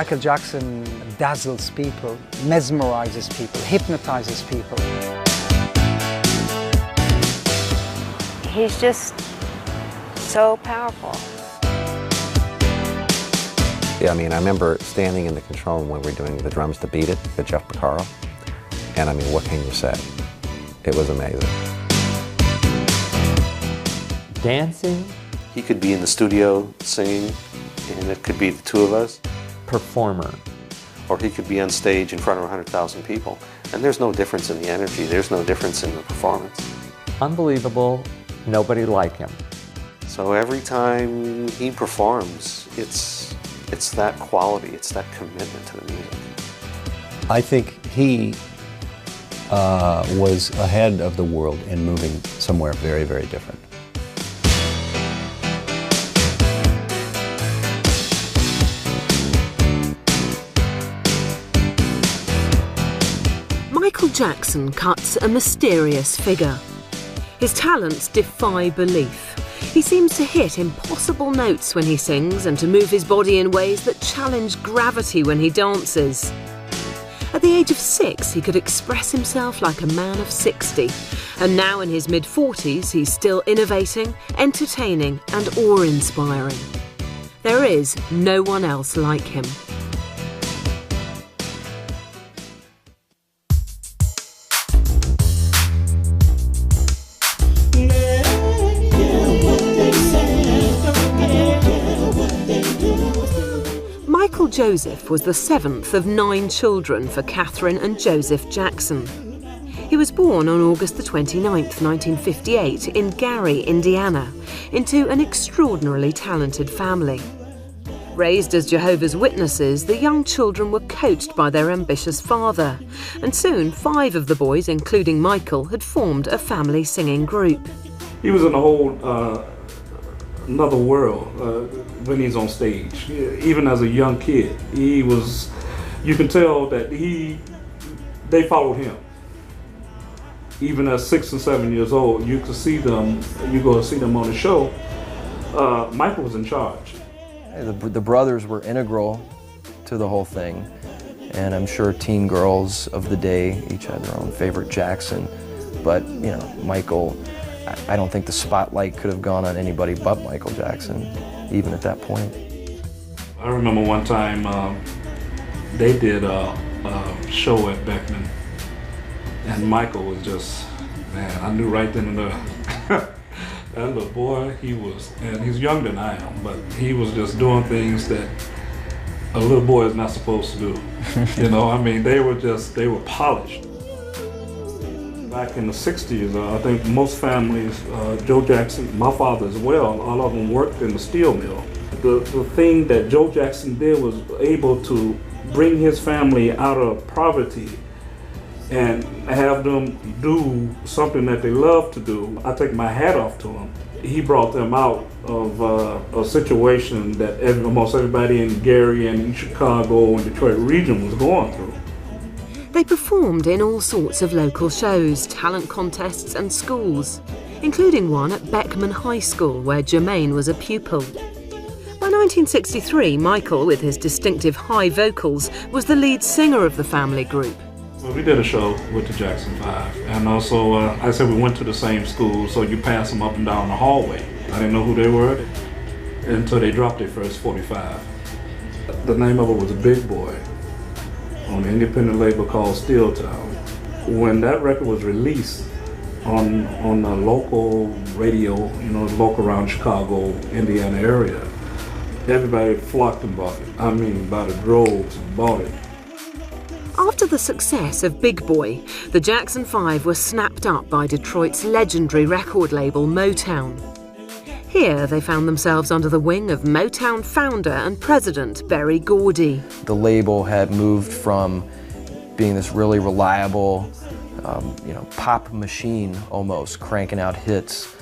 Michael Jackson dazzles people, mesmerizes people, hypnotizes people. He's just so powerful. Yeah, I mean, I remember standing in the control room when we were doing the drums to Beat It with Jeff Porcaro. And I mean, what can you say? It was amazing. Dancing. He could be in the studio singing, and it could be the two of us. Performer. Or he could be on stage in front of 100,000 people. And there's no difference in the energy, there's no difference in the performance. Unbelievable, nobody like him. So every time he performs, it's that quality, it's that commitment to the music. I think he was ahead of the world in moving somewhere very, very different. Michael Jackson cuts a mysterious figure. His talents defy belief. He seems to hit impossible notes when he sings and to move his body in ways that challenge gravity when he dances. At the age of 6, he could express himself like a man of 60. And now in his mid-40s, he's still innovating, entertaining and awe-inspiring. There is no one else like him. Michael Joseph was the 7th of 9 children for Catherine and Joseph Jackson. He was born on August the 29th, 1958 in Gary, Indiana, into an extraordinarily talented family. Raised as Jehovah's Witnesses, the young children were coached by their ambitious father, and soon 5 of the boys, including Michael, had formed a family singing group. He was in a whole another world when he's on stage. Even as a young kid, he was. You can tell that they followed him. Even at 6 and 7 years old, you could see them. You go to see them on the show. Michael was in charge. The brothers were integral to the whole thing, and I'm sure teen girls of the day each had their own favorite Jackson. But you know, Michael. I don't think the spotlight could have gone on anybody but Michael Jackson, even at that point. I remember one time they did a show at Beckman, and Michael was just, man, I knew right then and there. That little boy, he was, and he's younger than I am, but he was just doing things that a little boy is not supposed to do. You know, I mean, they were polished. Back in the 60s, I think most families, Joe Jackson, my father as well, all of them worked in the steel mill. The thing that Joe Jackson did was able to bring his family out of poverty and have them do something that they love to do. I take my hat off to him. He brought them out of a situation that almost everybody in Gary and in Chicago and Detroit region was going through. They performed in all sorts of local shows, talent contests and schools, including one at Beckman High School where Jermaine was a pupil. By 1963, Michael, with his distinctive high vocals, was the lead singer of the family group. Well, we did a show with the Jackson 5, and also I said we went to the same school, so you pass them up and down the hallway. I didn't know who they were until they dropped their first 45. The name of it was Big Boy, on an independent label called Steel Town. When that record was released on a local radio, you know, local around Chicago, Indiana area, everybody flocked and bought it. I mean, by the droves and bought it. After the success of Big Boy, the Jackson 5 were snapped up by Detroit's legendary record label Motown. Here they found themselves under the wing of Motown founder and president Berry Gordy. The label had moved from being this really reliable, pop machine almost, cranking out hits,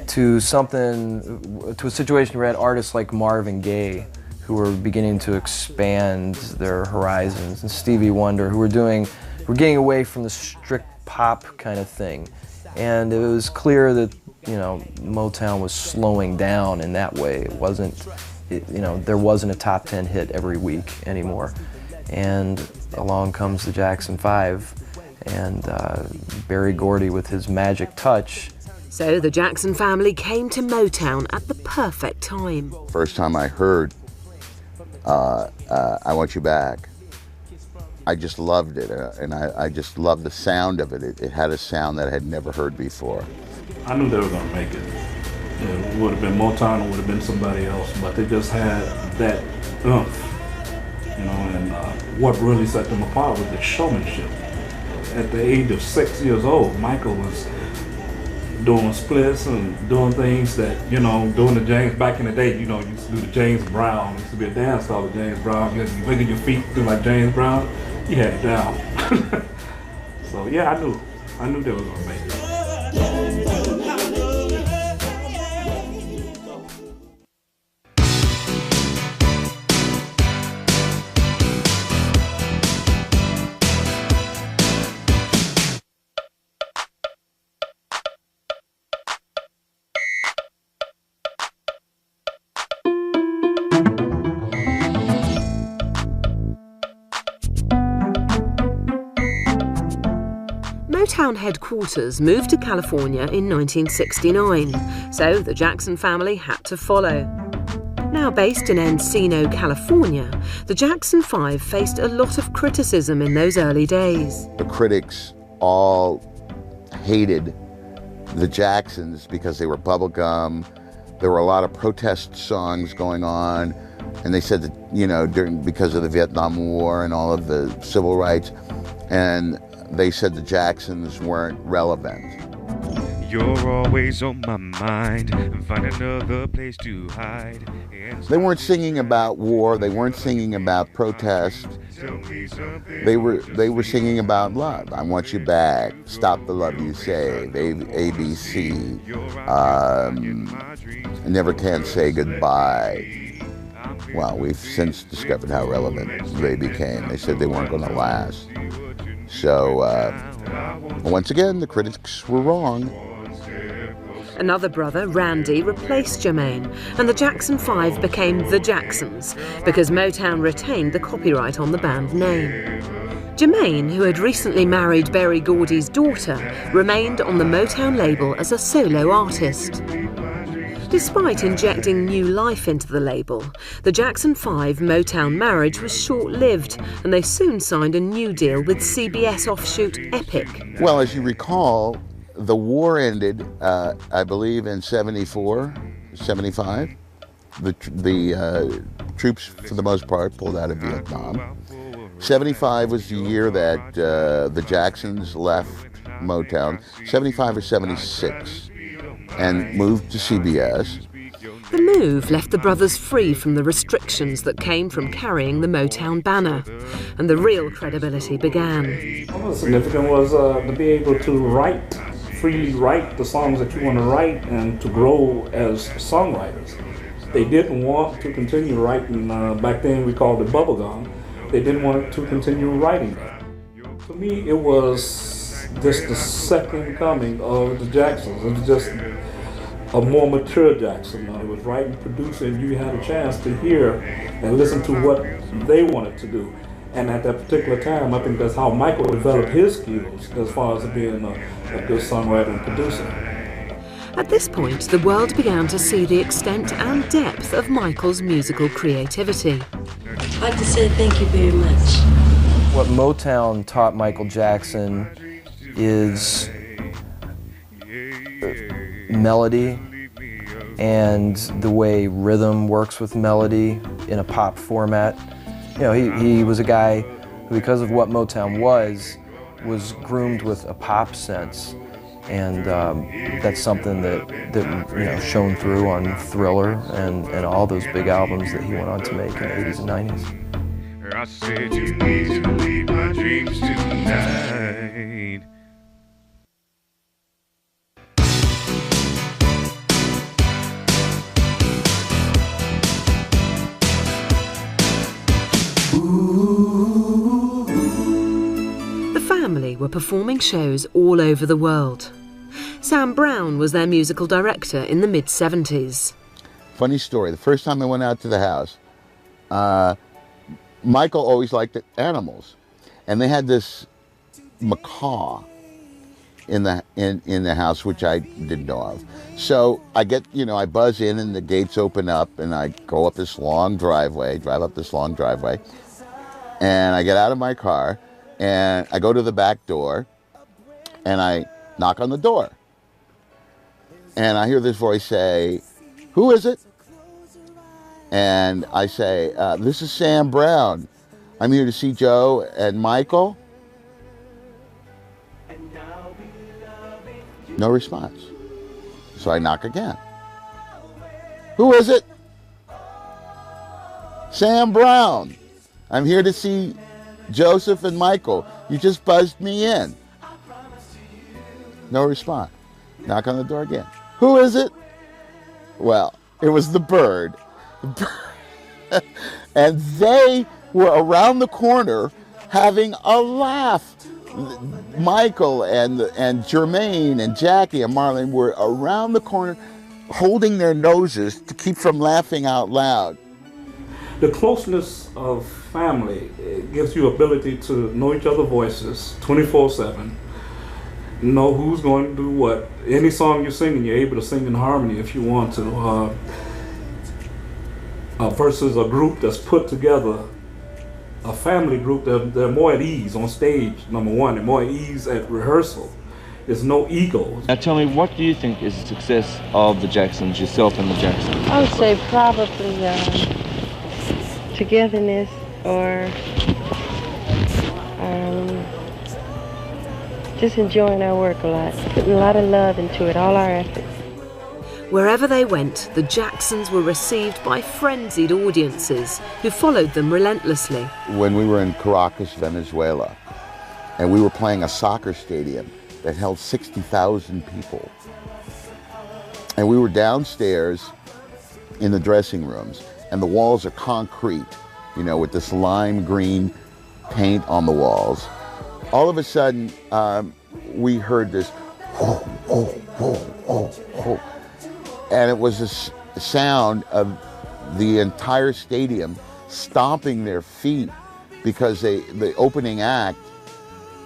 to a situation where we had artists like Marvin Gaye who were beginning to expand their horizons, and Stevie Wonder, who were getting away from the strict pop kind of thing. And it was clear that Motown was slowing down in that way. It wasn't there wasn't a top 10 hit every week anymore. And along comes the Jackson 5 and Berry Gordy with his magic touch. So the Jackson family came to Motown at the perfect time. First time I heard I Want You Back, I just loved it, and I just loved the sound of it. It had a sound that I had never heard before. I knew they were going to make it. It would have been Motown, it would have been somebody else, but they just had that oomph, and what really set them apart was the showmanship. At the age of 6 years old, Michael was doing splits and doing things that, doing the James, back in the day, you used to do the James Brown. It used to be a dance style with James Brown. You wiggle your feet, do like James Brown. He had it down. So yeah, I knew they were gonna make it. Motown headquarters moved to California in 1969, so the Jackson family had to follow. Now based in Encino, California, the Jackson 5 faced a lot of criticism in those early days. The critics all hated the Jacksons because they were bubblegum. There were a lot of protest songs going on, and they said that, because of the Vietnam War and all of the civil rights, and they said the Jacksons weren't relevant. You're always on my mind. Find another place to hide. They weren't singing about war. They weren't singing about protest. They were singing about love. I Want You Back. Stop the Love You Save. ABC. Never Can Say Goodbye. Well, we've since discovered how relevant they became. They said they weren't going to last. So, once again, the critics were wrong. Another brother, Randy, replaced Jermaine, and the Jackson 5 became the Jacksons because Motown retained the copyright on the band name. Jermaine, who had recently married Berry Gordy's daughter, remained on the Motown label as a solo artist. Despite injecting new life into the label, the Jackson 5 Motown marriage was short-lived, and they soon signed a new deal with CBS offshoot Epic. Well, as you recall, the war ended, I believe, in 74, 75. The troops, for the most part, pulled out of Vietnam. 75 was the year that the Jacksons left Motown, 75 or 76. And moved to CBS. The move left the brothers free from the restrictions that came from carrying the Motown banner, and the real credibility began. What was significant was to be able to freely write the songs that you want to write and to grow as songwriters. They didn't want to continue writing, back then we called it bubblegum. They didn't want to continue writing that. To me, it was just the second coming of the Jacksons. It was just a more mature Jackson. It was writing, producing, you had a chance to hear and listen to what they wanted to do. And at that particular time, I think that's how Michael developed his skills as far as being a good songwriter and producer. At this point, the world began to see the extent and depth of Michael's musical creativity. I'd like to say thank you very much. What Motown taught Michael Jackson is melody and the way rhythm works with melody in a pop format. He was a guy who, because of what Motown was groomed with a pop sense, and that's something that shone through on Thriller and all those big albums that he went on to make in the 80s and 90s. I said you need to leave my dreams tonight. The family were performing shows all over the world. Sam Brown was their musical director in the mid-70s. Funny story, the first time I went out to the house, Michael always liked animals. And they had this macaw in the house, which I didn't know of. So I get, I buzz in and the gates open up and I go up this long driveway, drive up this long driveway. And I get out of my car and I go to the back door and I knock on the door. And I hear this voice say, "Who is it?" And I say, "This is Sam Brown. I'm here to see Joe and Michael." No response. So I knock again. "Who is it?" "Sam Brown. I'm here to see Joseph and Michael. You just buzzed me in." No response. Knock on the door again. "Who is it?" Well, it was the bird. And they were around the corner having a laugh. Michael and Jermaine and Jackie and Marlon were around the corner holding their noses to keep from laughing out loud. The closeness of family, it gives you ability to know each other's voices 24/7, know who's going to do what. Any song you're singing, you're able to sing in harmony if you want to. Versus a group that's put together, a family group, they're more at ease on stage, number one, and more at ease at rehearsal. There's no ego. Now tell me, what do you think is the success of the Jacksons, yourself and the Jacksons? I would say probably togetherness or just enjoying our work a lot, putting a lot of love into it, all our efforts. Wherever they went, the Jacksons were received by frenzied audiences who followed them relentlessly. When we were in Caracas, Venezuela, and we were playing a soccer stadium that held 60,000 people, and we were downstairs in the dressing rooms, and the walls are concrete, with this lime green paint on the walls. All of a sudden, we heard this, "Oh, oh, oh, oh, oh." And it was the sound of the entire stadium stomping their feet because the opening act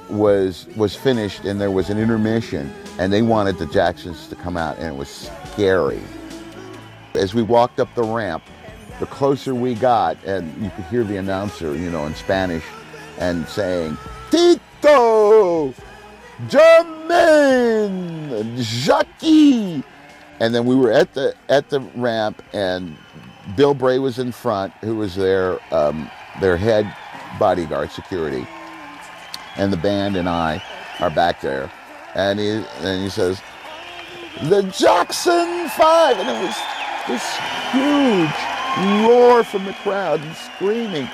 was finished and there was an intermission and they wanted the Jacksons to come out, and it was scary. As we walked up the ramp, the closer we got, and you could hear the announcer, in Spanish, and saying, "Tito, Jermaine, Jackie." And then we were at the ramp, and Bill Bray was in front, who was their head bodyguard security, and the band and I are back there, and he says, "The Jackson 5," and it was this huge roar from the crowd and screaming,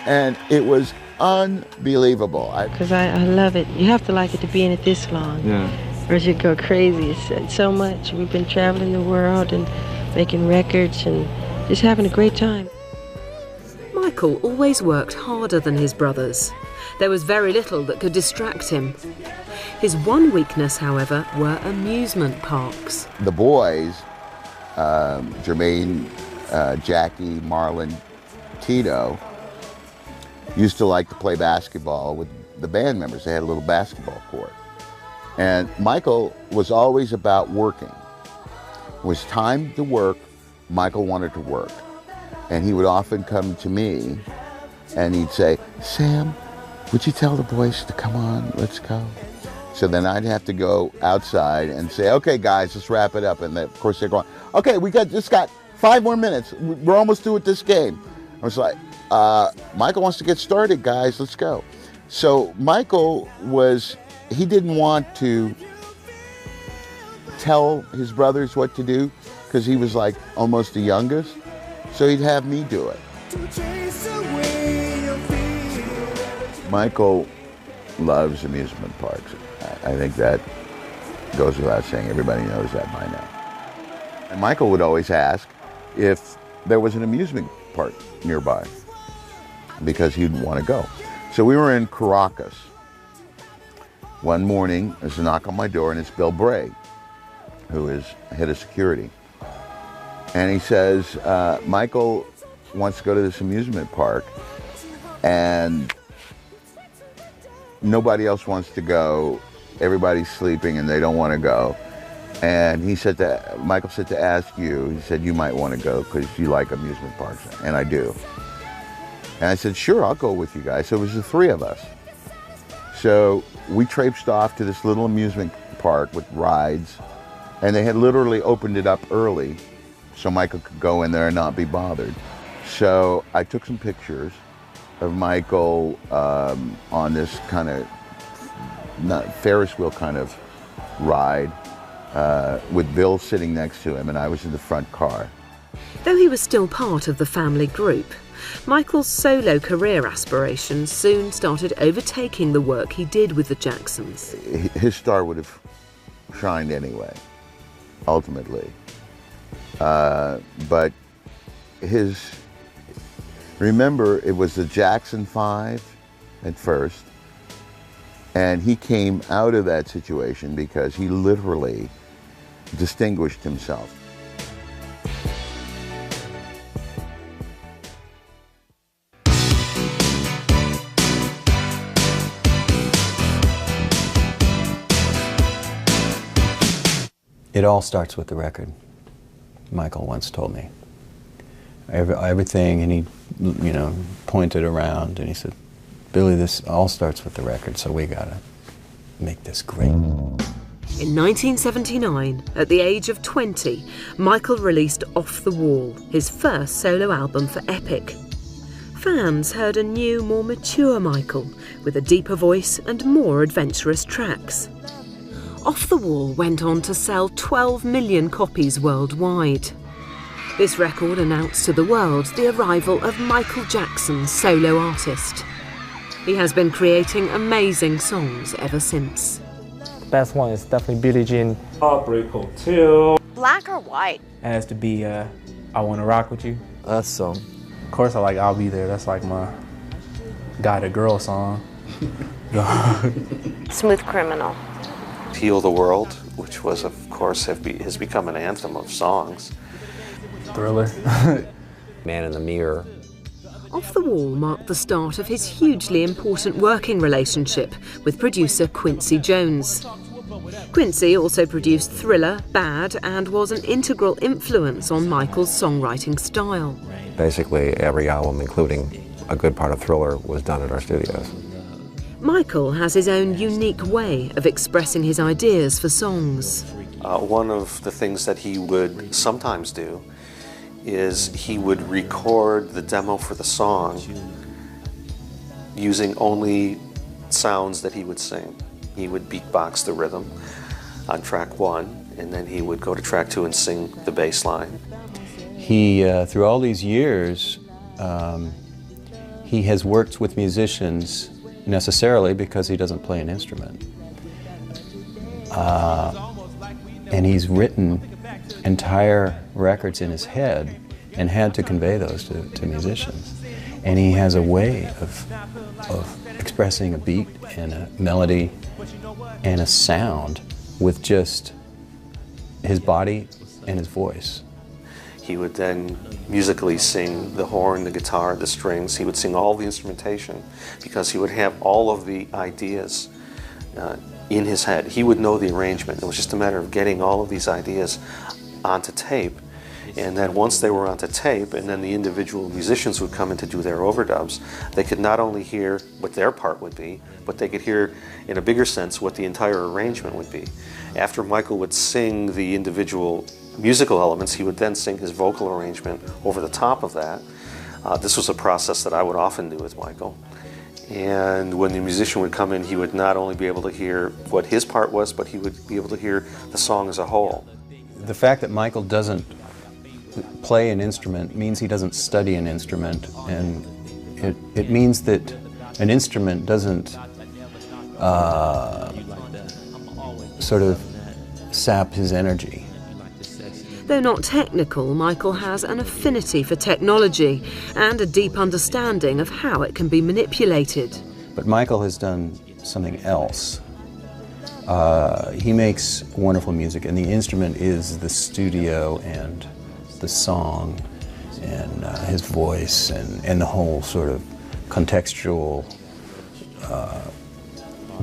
and it was unbelievable. Because I love it. You have to like it to be in it this long. Yeah. Or you go crazy. It's so much. We've been traveling the world and making records and just having a great time. Michael always worked harder than his brothers. There was very little that could distract him. His one weakness, however, were amusement parks. The boys, Jermaine, Jackie, Marlon, Tito, used to like to play basketball with the band members. They had a little basketball court. And Michael was always about working. It was time to work, Michael wanted to work. And he would often come to me and he'd say, "Sam, would you tell the boys to come on, let's go?" So then I'd have to go outside and say, "Okay guys, let's wrap it up." And of course they're going, "Okay, we just got 5 more minutes. We're almost through with this game." I was like, "Michael wants to get started, guys, let's go." So Michael he didn't want to tell his brothers what to do because he was like almost the youngest. So he'd have me do it. Michael loves amusement parks. I think that goes without saying. Everybody knows that by now. And Michael would always ask if there was an amusement park nearby because he'd want to go. So we were in Caracas. One morning, there's a knock on my door, and it's Bill Bray, who is head of security. And he says, Michael wants to go to this amusement park, and nobody else wants to go. Everybody's sleeping and they don't want to go. And he said Michael said to ask you, he said, you might want to go because you like amusement parks. And I do. And I said, sure, I'll go with you guys. So it was the three of us. So we traipsed off to this little amusement park with rides, and they had literally opened it up early so Michael could go in there and not be bothered. So I took some pictures of Michael on this kind of Ferris wheel kind of ride with Bill sitting next to him, and I was in the front car. Though he was still part of the family group, Michael's solo career aspirations soon started overtaking the work he did with the Jacksons. His star would have shined anyway, ultimately. But remember, it was the Jackson 5 at first, and he came out of that situation because he literally distinguished himself. It all starts with the record, Michael once told me. Everything, and he, pointed around and he said, Billy, this all starts with the record, so we gotta make this great. In 1979, at the age of 20, Michael released Off the Wall, his first solo album for Epic. Fans heard a new, more mature Michael, with a deeper voice and more adventurous tracks. Off the Wall went on to sell 12 million copies worldwide. This record announced to the world the arrival of Michael Jackson, solo artist. He has been creating amazing songs ever since. The best one is definitely Billie Jean. Heartbreak Hotel. Black or white? It has to be I Wanna Rock With You. That song. Of course I like I'll Be There. That's like my guy to girl song. Smooth Criminal. Heal the World, which was, of course, has become an anthem of songs. Thriller. Man in the Mirror. Off the Wall marked the start of his hugely important working relationship with producer Quincy Jones. Quincy also produced Thriller, Bad, and was an integral influence on Michael's songwriting style. Basically, every album, including a good part of Thriller, was done at our studios. Michael has his own unique way of expressing his ideas for songs. One of the things that he would sometimes do is he would record the demo for the song using only sounds that he would sing. He would beatbox the rhythm on track 1, and then he would go to track 2 and sing the bass line. He, through all these years, he has worked with musicians necessarily because he doesn't play an instrument. And he's written entire records in his head and had to convey those to musicians. And he has a way of expressing a beat and a melody and a sound with just his body and his voice. He would then musically sing the horn, the guitar, the strings. He would sing all the instrumentation because he would have all of the ideas in his head. He would know the arrangement. It was just a matter of getting all of these ideas onto tape. And then once they were onto tape, and then the individual musicians would come in to do their overdubs, they could not only hear what their part would be, but they could hear, in a bigger sense, what the entire arrangement would be. After Michael would sing the individual musical elements, he would then sing his vocal arrangement over the top of that. This was a process that I would often do with Michael. And when the musician would come in, he would not only be able to hear what his part was, but he would be able to hear the song as a whole. The fact that Michael doesn't play an instrument means he doesn't study an instrument, and it means that an instrument doesn't sort of sap his energy. Though not technical, Michael has an affinity for technology and a deep understanding of how it can be manipulated. But Michael has done something else. He makes wonderful music, and the instrument is the studio and the song and his voice and the whole sort of contextual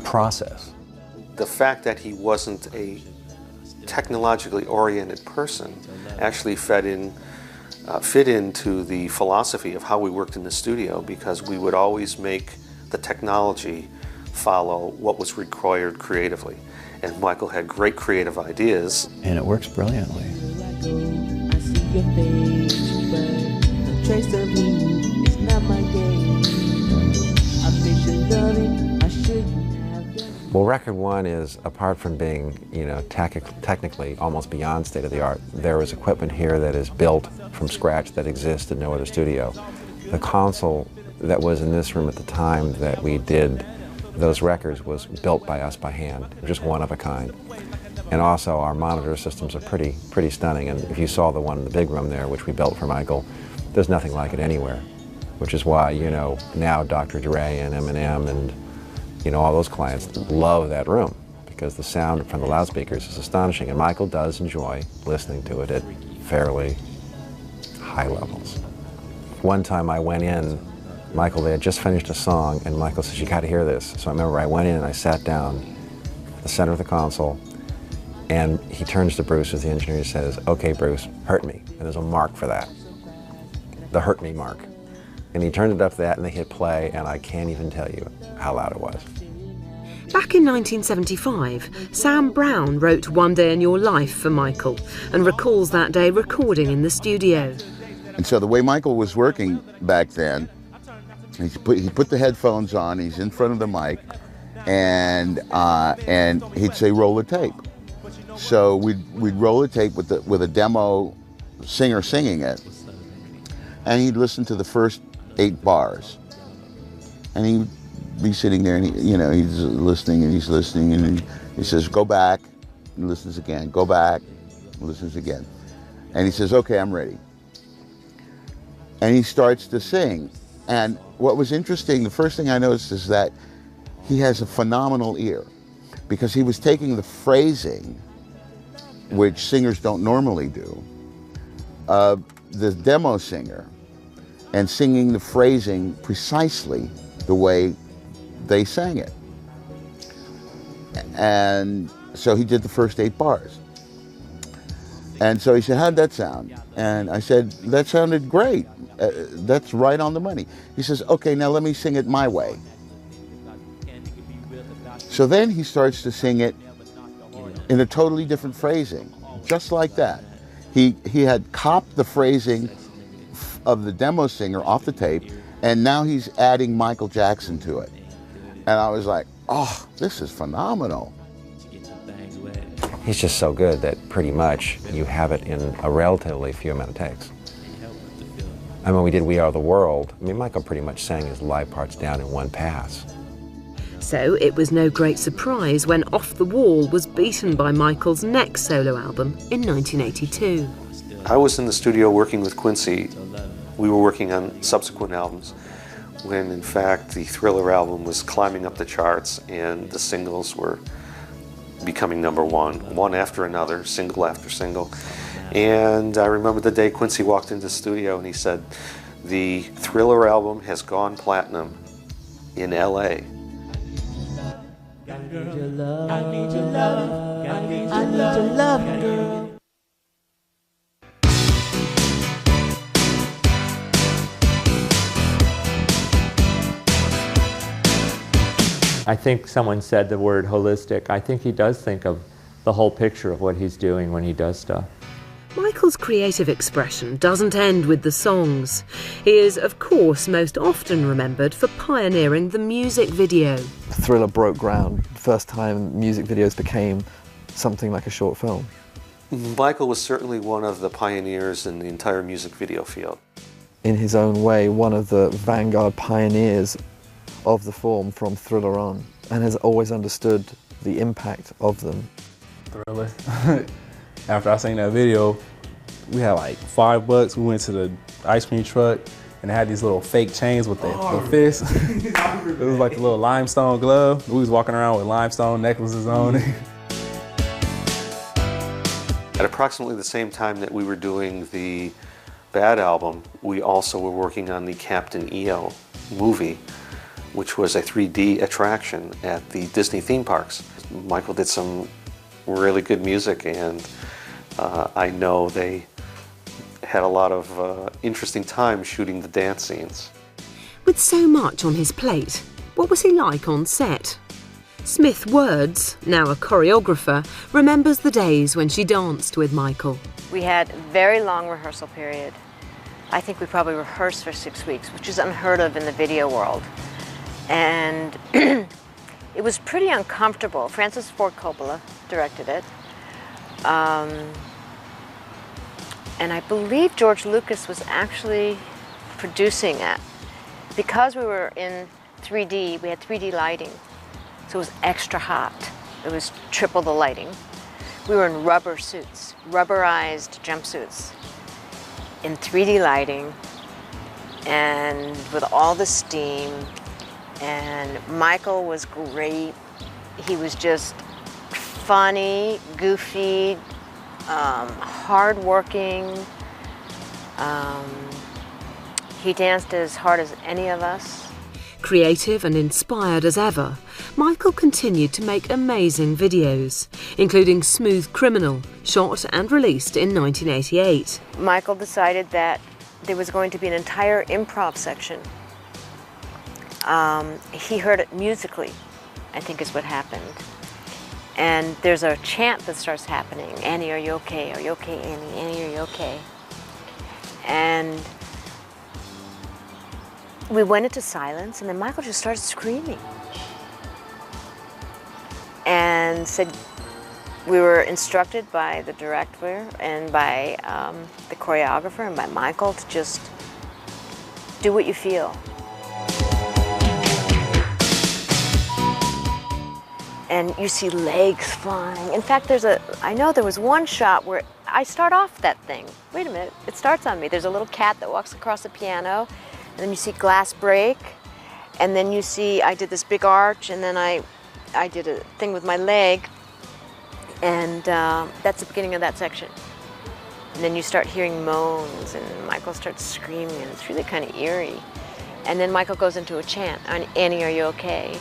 process. The fact that he wasn't a technologically oriented person actually fit into the philosophy of how we worked in the studio, because we would always make the technology follow what was required creatively. And Michael had great creative ideas. And it works brilliantly. Well, record one is, apart from being, technically almost beyond state of the art, there is equipment here that is built from scratch that exists in no other studio. The console that was in this room at the time that we did those records was built by us by hand, just one of a kind. And also our monitor systems are pretty stunning. And if you saw the one in the big room there, which we built for Michael, there's nothing like it anywhere. Which is why, now Dr. Dre and Eminem and all those clients love that room, because the sound from the loudspeakers is astonishing, and Michael does enjoy listening to it at fairly high levels. One time I went in, Michael, they had just finished a song, and Michael says, "You got to hear this." So I remember I went in and I sat down at the center of the console, and he turns to Bruce as the engineer and says, "Okay, Bruce, hurt me." And there's a mark for that, the hurt me mark. And he turned it up to that, and they hit play, and I can't even tell you how loud it was. Back in 1975, Sam Brown wrote One Day in Your Life for Michael and recalls that day recording in the studio. And so the way Michael was working back then, he put the headphones on, he's in front of the mic, and he'd say, "Roll the tape." So we'd roll the tape with a demo singer singing it, and he'd listen to the first 8 bars, and he'd be sitting there, and he's listening, and he says, "Go back," and listens again, "Go back," and listens again, and he says, "Okay, I'm ready," and he starts to sing. And what was interesting, the first thing I noticed is that he has a phenomenal ear, because he was taking the phrasing, which singers don't normally do, the demo singer, and singing the phrasing precisely the way they sang it. And so he did the first 8 bars. And so he said, "How'd that sound?" And I said, "That sounded great. That's right on the money." He says, "Okay, now let me sing it my way." So then he starts to sing it in a totally different phrasing, just like that. He had copped the phrasing of the demo singer off the tape, and now he's adding Michael Jackson to it. And I was like, "Oh, this is phenomenal." He's just so good that pretty much you have it in a relatively few amount of takes. And when we did We Are the World, Michael pretty much sang his live parts down in one pass. So it was no great surprise when Off the Wall was beaten by Michael's next solo album in 1982. I was in the studio working with Quincy. We were working on subsequent albums when, in fact, the Thriller album was climbing up the charts and the singles were becoming #1, one after another, single after single. And I remember the day Quincy walked into the studio and he said, "The Thriller album has gone platinum in LA." I need your love, I need your love, I need your love, girl. I think someone said the word holistic. I think he does think of the whole picture of what he's doing when he does stuff. Michael's creative expression doesn't end with the songs. He is, of course, most often remembered for pioneering the music video. Thriller broke ground. First time music videos became something like a short film. Michael was certainly one of the pioneers in the entire music video field. In his own way, one of the vanguard pioneers of the form from Thriller on, and has always understood the impact of them. Thriller. After I seen that video, we had like $5. We went to the ice cream truck and they had these little fake chains with the fists. It was like a little limestone glove. We was walking around with limestone necklaces on. At approximately the same time that we were doing the Bad album, we also were working on the Captain EO movie, which was a 3D attraction at the Disney theme parks. Michael did some really good music, and I know they had a lot of interesting time shooting the dance scenes. With so much on his plate, what was he like on set? Smith Words, now a choreographer, remembers the days when she danced with Michael. We had a very long rehearsal period. I think we probably rehearsed for 6 weeks, which is unheard of in the video world. And it was pretty uncomfortable. Francis Ford Coppola directed it. And I believe George Lucas was actually producing it. Because we were in 3D, we had 3D lighting, so it was extra hot. It was triple the lighting. We were in rubber suits, rubberized jumpsuits, in 3D lighting, and with all the steam. And Michael was great. He was just funny, goofy, hardworking. He danced as hard as any of us. Creative and inspired as ever, Michael continued to make amazing videos, including Smooth Criminal, shot and released in 1988. Michael decided that there was going to be an entire improv section. He heard it musically, I think is what happened. And there's a chant that starts happening. Annie, are you okay? Are you okay, Annie? Annie, are you okay? And we went into silence, and then Michael just started screaming. And said, we were instructed by the director and by the choreographer and by Michael to just do what you feel. And you see legs flying. In fact, I know there was one shot where I start off that thing. Wait a minute, it starts on me. There's a little cat that walks across the piano, and then you see glass break, and then you see I did this big arch, and then I did a thing with my leg, and that's the beginning of that section. And then you start hearing moans, and Michael starts screaming, and it's really kind of eerie. And then Michael goes into a chant, Annie, are you okay?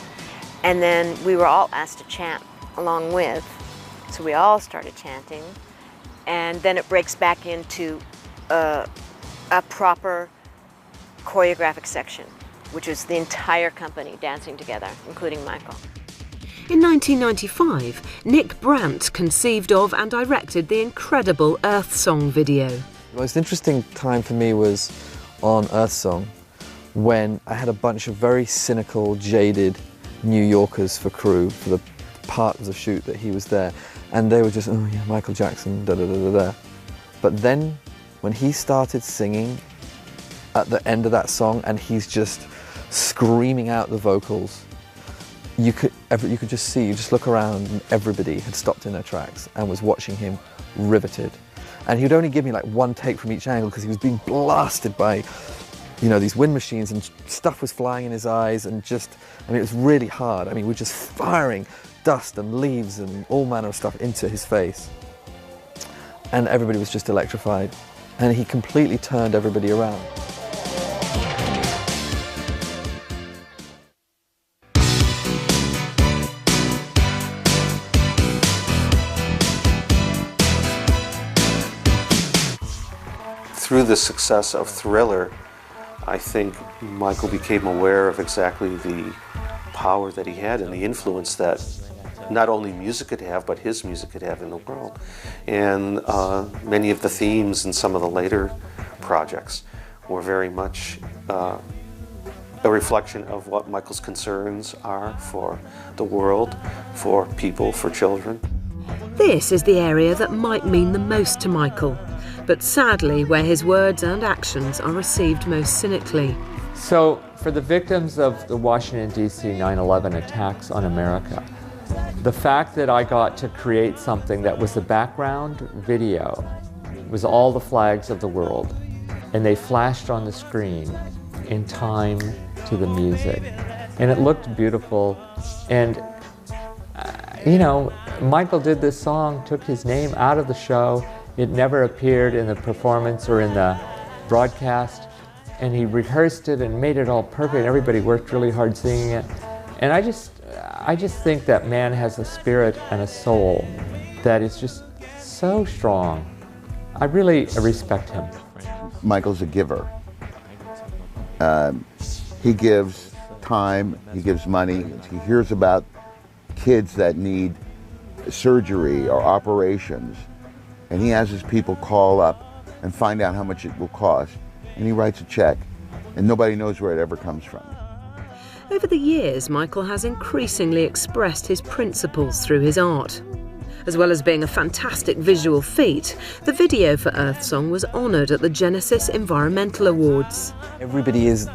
And then we were all asked to chant along with, so we all started chanting. And then it breaks back into a proper choreographic section, which is the entire company dancing together, including Michael. In 1995, Nick Brandt conceived of and directed the incredible Earth Song video. The most interesting time for me was on Earth Song, when I had a bunch of very cynical, jaded New Yorkers for crew for the part of the shoot that he was there, and they were just, oh yeah, Michael Jackson, da da da da da. But then when he started singing at the end of that song, and he's just screaming out the vocals, you could just see, you just look around, and everybody had stopped in their tracks and was watching him riveted. And he would only give me like one take from each angle because he was being blasted by, you know, these wind machines, and stuff was flying in his eyes, and just, I mean, it was really hard. I mean, we're just firing dust and leaves and all manner of stuff into his face. And everybody was just electrified. And he completely turned everybody around. Through the success of Thriller, I think Michael became aware of exactly the power that he had and the influence that not only music could have, but his music could have in the world. And many of the themes in some of the later projects were very much a reflection of what Michael's concerns are for the world, for people, for children. This is the area that might mean the most to Michael, but sadly where his words and actions are received most cynically. So, for the victims of the Washington, D.C. 9/11 attacks on America, the fact that I got to create something that was the background video was all the flags of the world, and they flashed on the screen in time to the music. And it looked beautiful, and you know, Michael did this song, took his name out of the show. It never appeared in the performance or in the broadcast. And he rehearsed it and made it all perfect. Everybody worked really hard singing it. And I just think that man has a spirit and a soul that is just so strong. I really respect him. Michael's a giver. He gives time, he gives money. He hears about kids that need surgery or operations, and he has his people call up and find out how much it will cost, and he writes a check, and nobody knows where it ever comes from. Over the years, Michael has increasingly expressed his principles through his art. As well as being a fantastic visual feat, the video for Earth Song was honoured at the Genesis Environmental Awards. Everybody is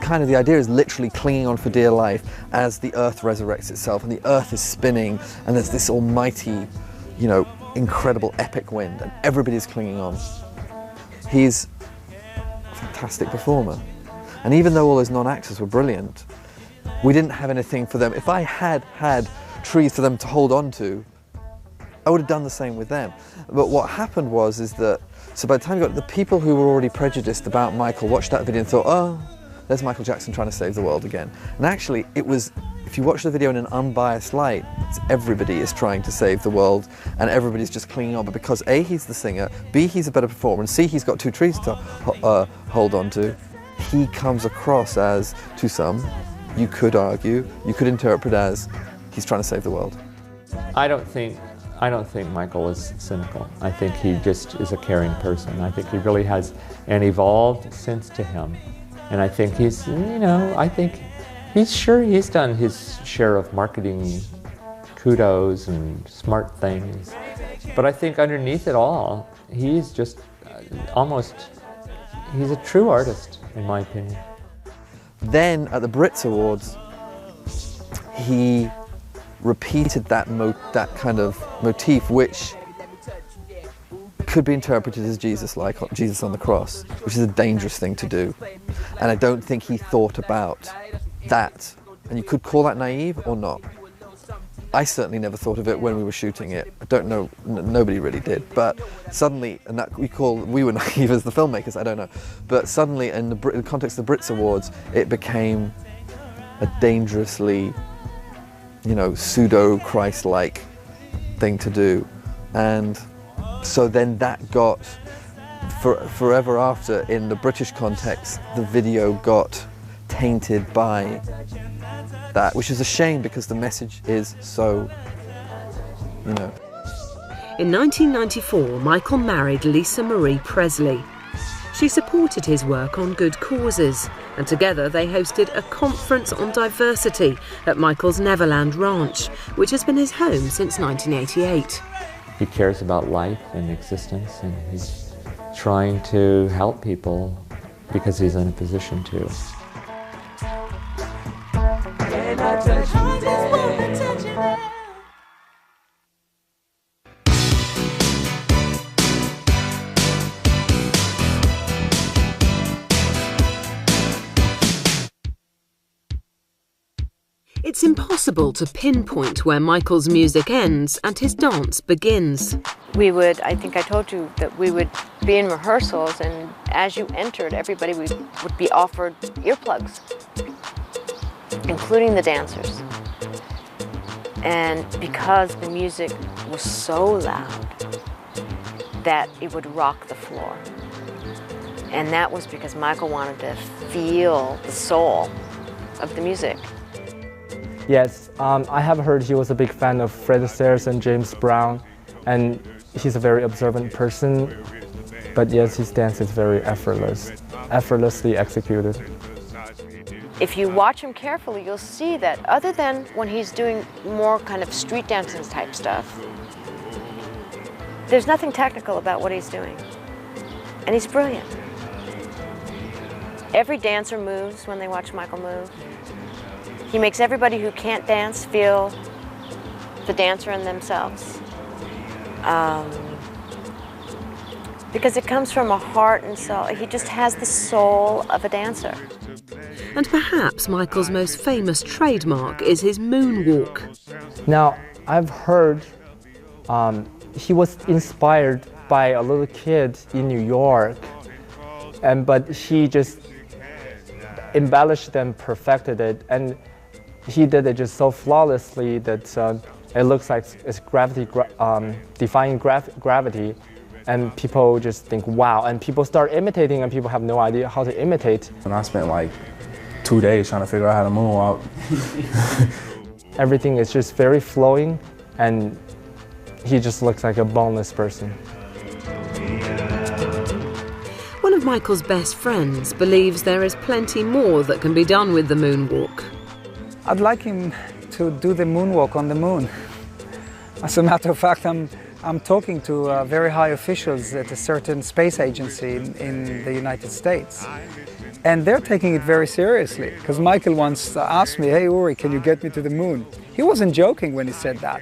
kind of, the idea is literally clinging on for dear life as the Earth resurrects itself and the Earth is spinning and there's this almighty, you know, incredible epic wind and everybody's clinging on. He's a fantastic performer. And even though all those non-actors were brilliant, we didn't have anything for them. If I had had trees for them to hold on to, I would have done the same with them. But what happened is that, so by the time you got the people who were already prejudiced about Michael watched that video and thought, oh, there's Michael Jackson trying to save the world again. And actually it was, if you watch the video in an unbiased light, everybody is trying to save the world and everybody's just clinging on. But because A, he's the singer, B, he's a better performer, and C, he's got two trees to hold on to, he comes across as, to some, you could argue, you could interpret as, he's trying to save the world. I don't think Michael is cynical. I think he just is a caring person. I think he really has an evolved sense to him. And I think he's, you know, I think he's done his share of marketing kudos and smart things. But I think underneath it all, he's just he's a true artist, in my opinion. Then at the Brits Awards, he repeated that kind of motif, which could be interpreted as Jesus on the cross, which is a dangerous thing to do. And I don't think he thought about that. And you could call that naive or not. I certainly never thought of it when we were shooting it. I don't know, nobody really did. But suddenly, and that we were naive as the filmmakers, I don't know. But suddenly, in the context of the Brits Awards, it became a dangerously, you know, pseudo-Christ-like thing to do. And so then that got, forever after, in the British context, the video got tainted by that, which is a shame because the message is so, you know. In 1994, Michael married Lisa Marie Presley. She supported his work on good causes, and together they hosted a conference on diversity at Michael's Neverland Ranch, which has been his home since 1988. He cares about life and existence, and he's trying to help people because he's in a position to. It's impossible to pinpoint where Michael's music ends and his dance begins. I think I told you that we would be in rehearsals, and as you entered, everybody would be offered earplugs, including the dancers. And because the music was so loud that it would rock the floor. And that was because Michael wanted to feel the soul of the music. Yes, I have heard he was a big fan of Fred Astaire and James Brown, and he's a very observant person, but yes, his dance is very effortlessly executed. If you watch him carefully, you'll see that other than when he's doing more kind of street dancing type stuff, there's nothing technical about what he's doing, and he's brilliant. Every dancer moves when they watch Michael move. He makes everybody who can't dance feel the dancer in themselves. Because it comes from a heart and soul. He just has the soul of a dancer. And perhaps Michael's most famous trademark is his moonwalk. Now, I've heard he was inspired by a little kid in New York, but he just embellished and perfected it, and he did it just so flawlessly that it looks like it's defying gravity, and people just think, wow, and people start imitating, and people have no idea how to imitate. And I spent like 2 days trying to figure out how to moonwalk. Everything is just very flowing, and he just looks like a boneless person. One of Michael's best friends believes there is plenty more that can be done with the moonwalk. I'd like him to do the moonwalk on the moon. As a matter of fact, I'm talking to very high officials at a certain space agency in the United States. And they're taking it very seriously, because Michael once asked me, hey Uri, can you get me to the moon? He wasn't joking when he said that.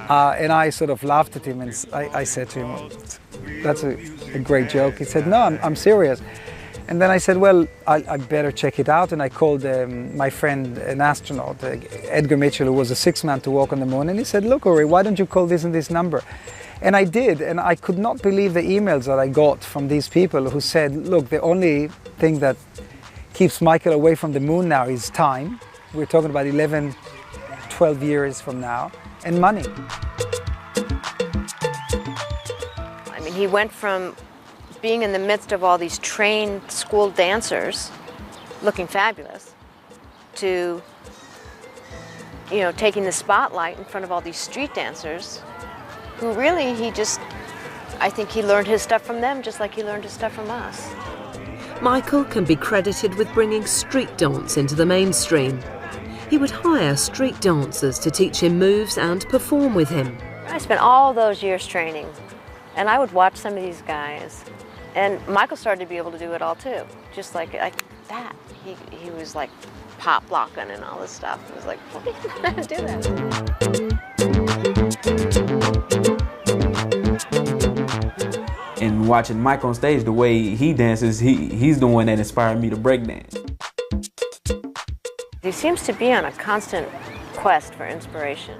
And I sort of laughed at him, and I said to him, that's a great joke. He said, no, I'm serious. And then I said, well, I better check it out. And I called my friend, an astronaut, Edgar Mitchell, who was a sixth man to walk on the moon. And he said, look, Uri, why don't you call this and this number? And I did, and I could not believe the emails that I got from these people who said, look, the only thing that keeps Michael away from the moon now is time. We're talking about 11, 12 years from now, and money. I mean, he went from being in the midst of all these trained school dancers, looking fabulous, to, taking the spotlight in front of all these street dancers, who really, I think he learned his stuff from them just like he learned his stuff from us. Michael can be credited with bringing street dance into the mainstream. He would hire street dancers to teach him moves and perform with him. I spent all those years training, and I would watch some of these guys. And Michael started to be able to do it all too, just like that. He was like pop locking and all this stuff. It was like, what do you know how to do that? And watching Mike on stage, the way he dances, he's the one that inspired me to break dance. He seems to be on a constant quest for inspiration.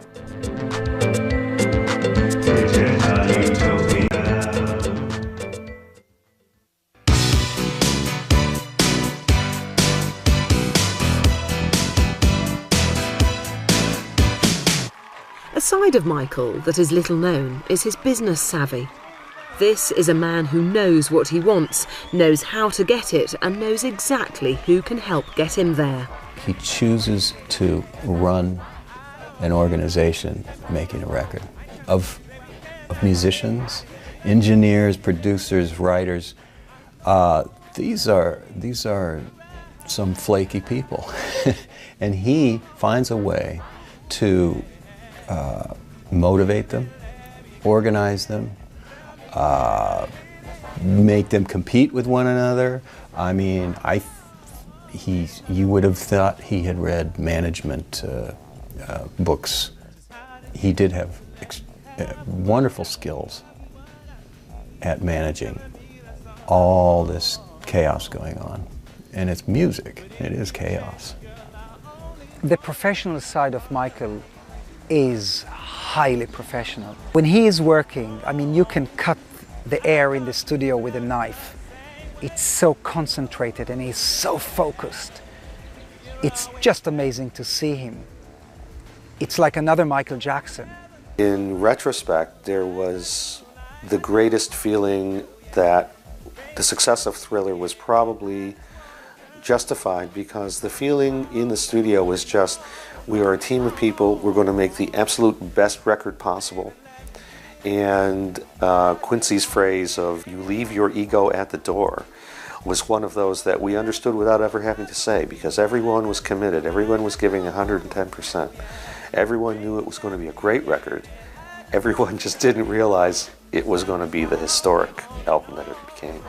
A side of Michael that is little known is his business savvy. This is a man who knows what he wants, knows how to get it, and knows exactly who can help get him there. He chooses to run an organization making a record of musicians, engineers, producers, writers. These are some flaky people. And he finds a way to motivate them, organize them, make them compete with one another. I mean, you would have thought he had read management books. He did have wonderful skills at managing all this chaos going on. And it's music, it is chaos. The professional side of Michael is highly professional. When he is working, I mean, you can cut the air in the studio with a knife. It's so concentrated and he's so focused. It's just amazing to see him. It's like another Michael Jackson. In retrospect, there was the greatest feeling that the success of Thriller was probably justified, because the feeling in the studio was just, we are a team of people, we're going to make the absolute best record possible. And Quincy's phrase of, you leave your ego at the door, was one of those that we understood without ever having to say, because everyone was committed, everyone was giving 110%. Everyone knew it was going to be a great record. Everyone just didn't realize it was going to be the historic album that it became.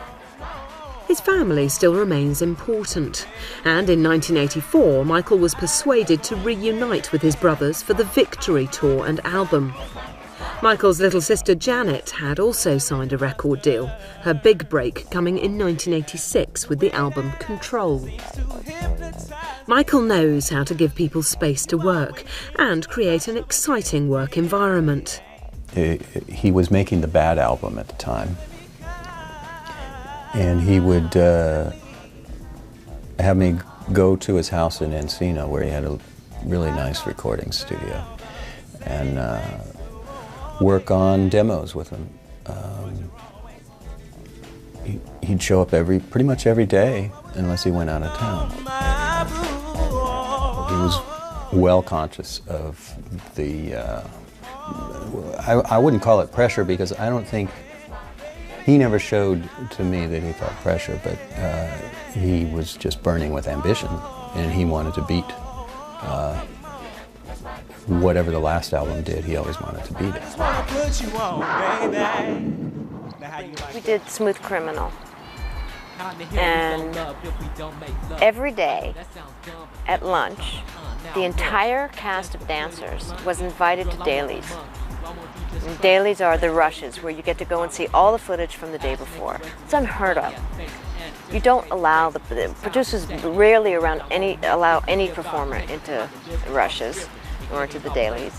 His family still remains important, and in 1984 Michael was persuaded to reunite with his brothers for the Victory Tour and album. Michael's little sister Janet had also signed a record deal, her big break coming in 1986 with the album Control. Michael knows how to give people space to work and create an exciting work environment. He was making the Bad album at the time, and he would have me go to his house in Encino, where he had a really nice recording studio, and work on demos with him. He'd show up pretty much every day, unless he went out of town. He was well conscious of the, I wouldn't call it pressure, because I don't think, he never showed to me that he felt pressure, but he was just burning with ambition, and he wanted to beat whatever the last album did. He always wanted to beat it. We did Smooth Criminal, and every day at lunch, the entire cast of dancers was invited to dailies. And dailies are the rushes where you get to go and see all the footage from the day before. It's unheard of. You don't allow the producers rarely allow any performer into the rushes or into the dailies.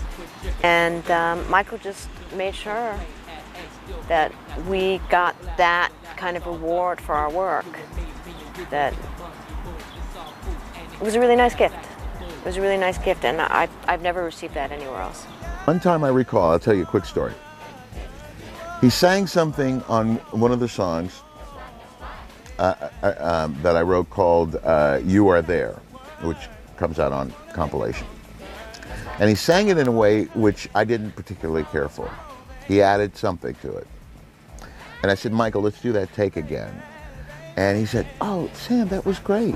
And Michael just made sure that we got that kind of reward for our work. That it was a really nice gift. It was a really nice gift, and I've never received that anywhere else. One time I recall, I'll tell you a quick story. He sang something on one of the songs that I wrote called You Are There, which comes out on compilation. And he sang it in a way which I didn't particularly care for. He added something to it. And I said, Michael, let's do that take again. And he said, oh, Sam, that was great.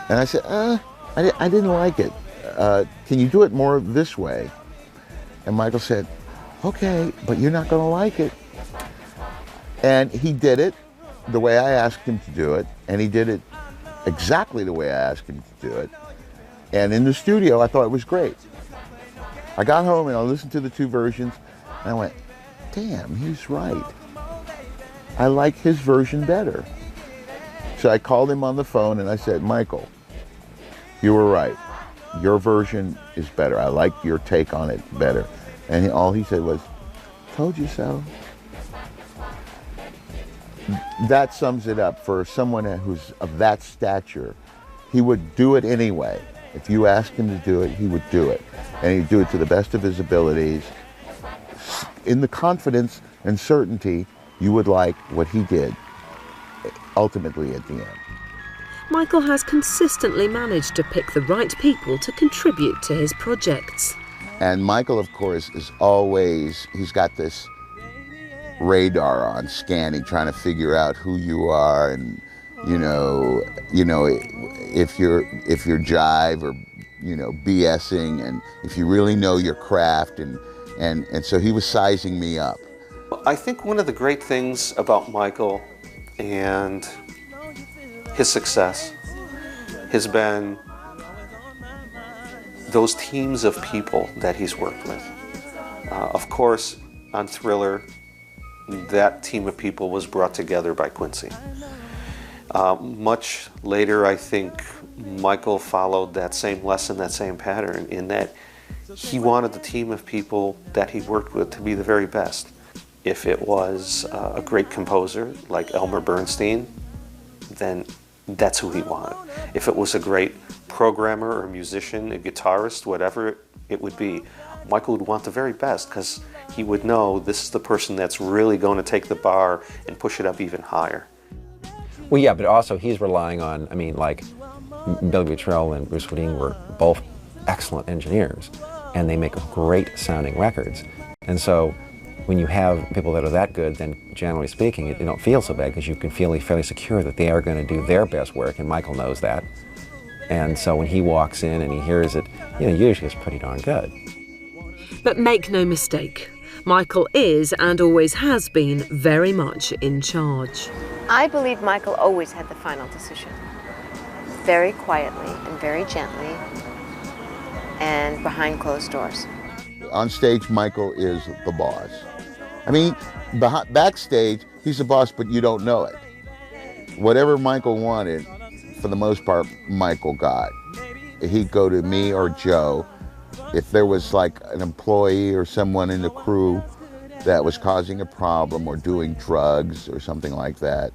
And I said, I didn't like it. Can you do it more this way? And Michael said, okay, but you're not going to like it. And he did it the way I asked him to do it, and he did it exactly the way I asked him to do it. And in the studio, I thought it was great. I got home and I listened to the two versions, and I went, damn, he's right. I like his version better. So I called him on the phone and I said, Michael, you were right. Your version is better. I like your take on it better. And all he said was, told you so. That sums it up for someone who's of that stature. He would do it anyway. If you asked him to do it, he would do it. And he'd do it to the best of his abilities, in the confidence and certainty you would like what he did, ultimately at the end. Michael has consistently managed to pick the right people to contribute to his projects. And Michael, of course, is always, he's got this radar on, scanning, trying to figure out who you are, and if you're jive or BSing, and if you really know your craft, and so he was sizing me up. I think one of the great things about Michael and his success has been those teams of people that he's worked with. Of course, on Thriller, that team of people was brought together by Quincy. Much later, I think Michael followed that same lesson, that same pattern, in that he wanted the team of people that he worked with to be the very best. If it was a great composer like Elmer Bernstein, then that's who he wanted. If it was a great programmer or musician, a guitarist, whatever it would be, Michael would want the very best, because he would know this is the person that's really going to take the bar and push it up even higher. Well, yeah, but also he's relying on, I mean, like, Billy Buttrell and Bruce Wooding were both excellent engineers, and they make great sounding records. And so when you have people that are that good, then generally speaking, you don't feel so bad, because you can feel fairly secure that they are going to do their best work, and Michael knows that. And so when he walks in and he hears it, usually it's pretty darn good. But make no mistake, Michael is, and always has been, very much in charge. I believe Michael always had the final decision. Very quietly and very gently, and behind closed doors. On stage, Michael is the boss. I mean, backstage, he's the boss, but you don't know it. Whatever Michael wanted, for the most part, Michael got. he'd go to me or Joe. If there was like an employee or someone in the crew that was causing a problem or doing drugs or something like that,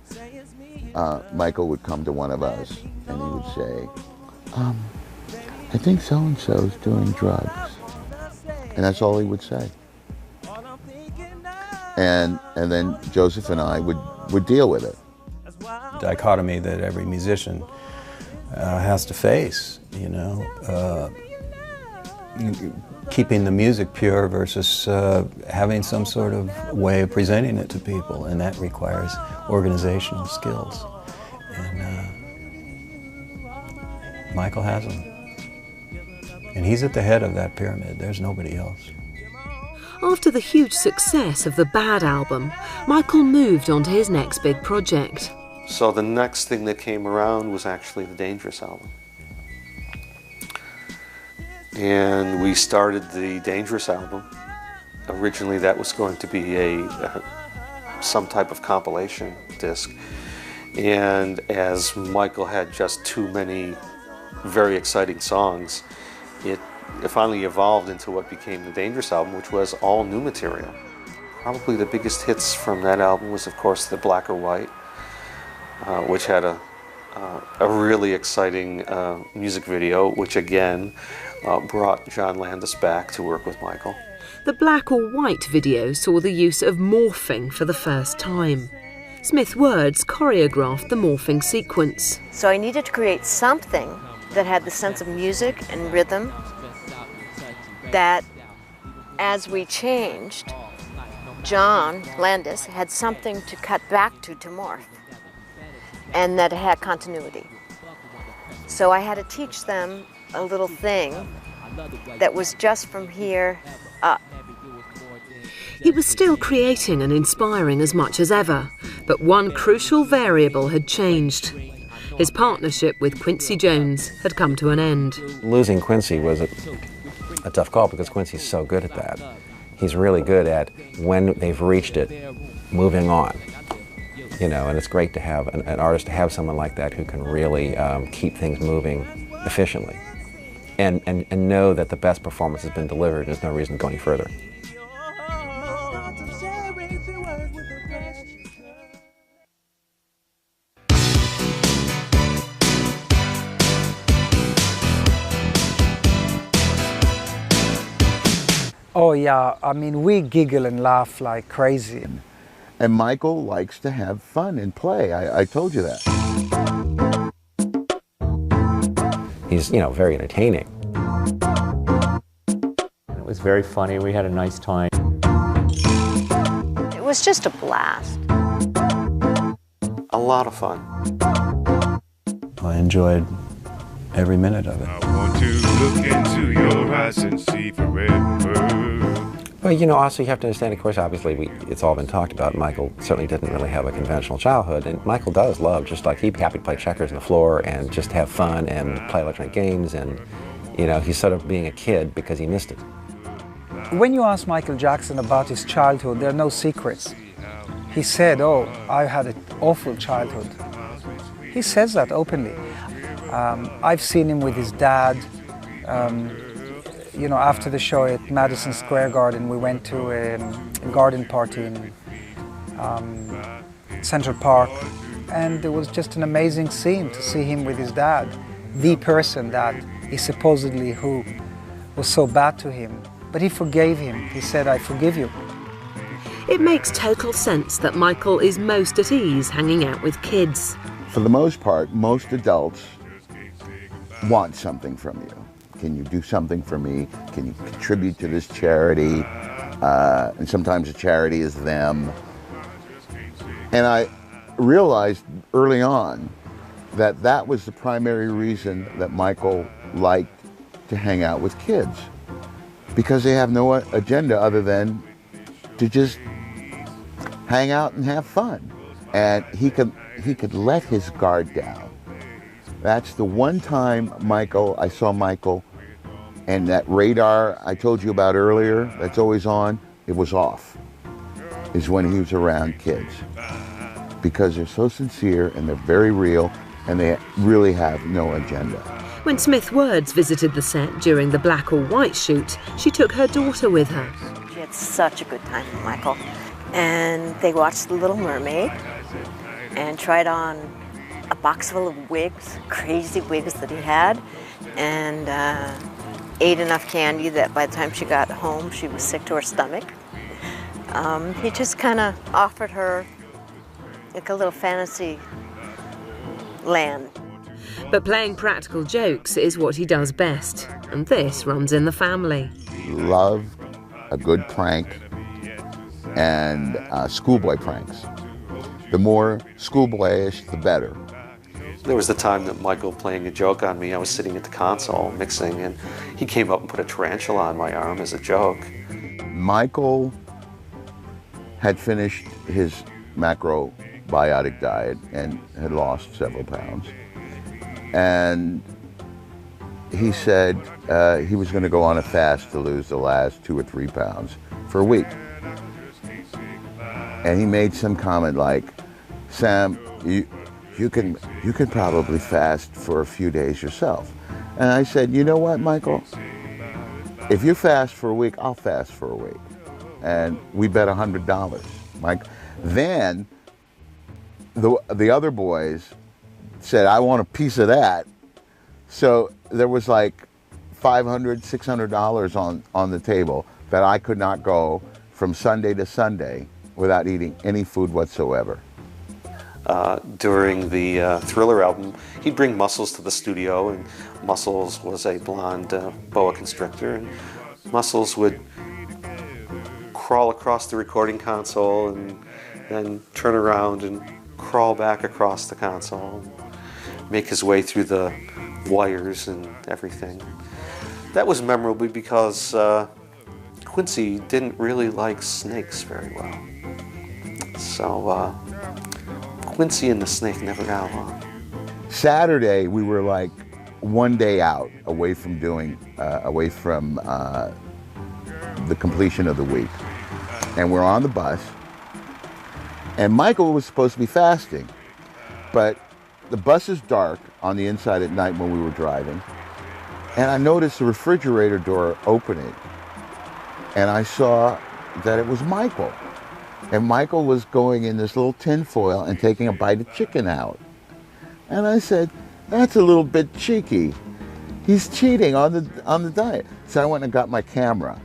Michael would come to one of us and he would say, I think so-and-so's doing drugs. And that's all he would say. And then Joseph and I would deal with it. Dichotomy that every musician has to face, you know, keeping the music pure versus having some sort of way of presenting it to people, and that requires organizational skills. And Michael has them. And he's at the head of that pyramid. There's nobody else. After the huge success of the Bad album, Michael moved on to his next big project. So the next thing that came around was actually the Dangerous album. And we started the Dangerous album. Originally that was going to be some type of compilation disc. And as Michael had just too many very exciting songs, it finally evolved into what became the Dangerous album, which was all new material. Probably the biggest hits from that album was, of course, the Black or White, which had a really exciting music video, which again brought John Landis back to work with Michael. The Black or White video saw the use of morphing for the first time. Smith Words choreographed the morphing sequence. So I needed to create something that had the sense of music and rhythm, that as we changed, John Landis had something to cut back to morph, and that it had continuity. So I had to teach them a little thing that was just from here up. He was still creating and inspiring as much as ever, but one crucial variable had changed. His partnership with Quincy Jones had come to an end. Losing Quincy was a tough call because Quincy's so good at that. He's really good at, when they've reached it, moving on. You know, and it's great to have an artist, to have someone like that who can really keep things moving efficiently and know that the best performance has been delivered and there's no reason to go any further. Oh yeah, I mean, we giggle and laugh like crazy. And Michael likes to have fun and play. I told you that. He's, you know, very entertaining. It was very funny. We had a nice time. It was just a blast. A lot of fun. I enjoyed every minute of it. I want to look into your eyes and see forever. Well, you know, also you have to understand, of course, obviously, it's all been talked about. Michael certainly didn't really have a conventional childhood, and Michael does love, just like he'd be happy to play checkers on the floor and just have fun and play electronic games, and, you know, he's sort of being a kid because he missed it. When you ask Michael Jackson about his childhood, there are no secrets. He said, oh, I had an awful childhood. He says that openly. I've seen him with his dad. You know, after the show at Madison Square Garden, we went to a garden party in Central Park, and it was just an amazing scene to see him with his dad, the person that he supposedly who was so bad to him. But he forgave him. He said, I forgive you. It makes total sense that Michael is most at ease hanging out with kids. For the most part, most adults want something from you. Can you do something for me? Can you contribute to this charity? And sometimes the charity is them. And I realized early on that that was the primary reason that Michael liked to hang out with kids, because they have no agenda other than to just hang out and have fun. And he could let his guard down. That's the one time I saw Michael, and that radar I told you about earlier, that's always on, it was off, is when he was around kids. Because they're so sincere and they're very real and they really have no agenda. When Smith Words visited the set during the Black or White shoot, she took her daughter with her. She had such a good time with Michael. And they watched The Little Mermaid and tried on a box full of wigs, crazy wigs that he had, and ate enough candy that by the time she got home, she was sick to her stomach. He just kind of offered her like a little fantasy land. But playing practical jokes is what he does best, and this runs in the family. Love a good prank and schoolboy pranks. The more schoolboyish, the better. There was the time that Michael playing a joke on me. I was sitting at the console mixing, and he came up and put a tarantula on my arm as a joke. Michael had finished his macrobiotic diet and had lost several pounds. And he said he was going to go on a fast to lose the last 2 or 3 pounds for a week. And he made some comment like, Sam, you can probably fast for a few days yourself. And I said, you know what, Michael? If you fast for a week, I'll fast for a week. And we bet $100. Mike. Then the other boys said, I want a piece of that. So there was like $500, $600 on the table that I could not go from Sunday to Sunday without eating any food whatsoever. During the Thriller album, he'd bring Muscles to the studio, and Muscles was a blonde boa constrictor, and Muscles would crawl across the recording console and then turn around and crawl back across the console, and make his way through the wires and everything. That was memorable because Quincy didn't really like snakes very well. So Quincy and the snake never got along. Saturday, we were like one day out, away from the completion of the week. And we're on the bus, and Michael was supposed to be fasting, but the bus is dark on the inside at night when we were driving, and I noticed the refrigerator door opening, and I saw that it was Michael. And Michael was going in this little tin foil and taking a bite of chicken out. And I said, that's a little bit cheeky. He's cheating on the diet. So I went and got my camera.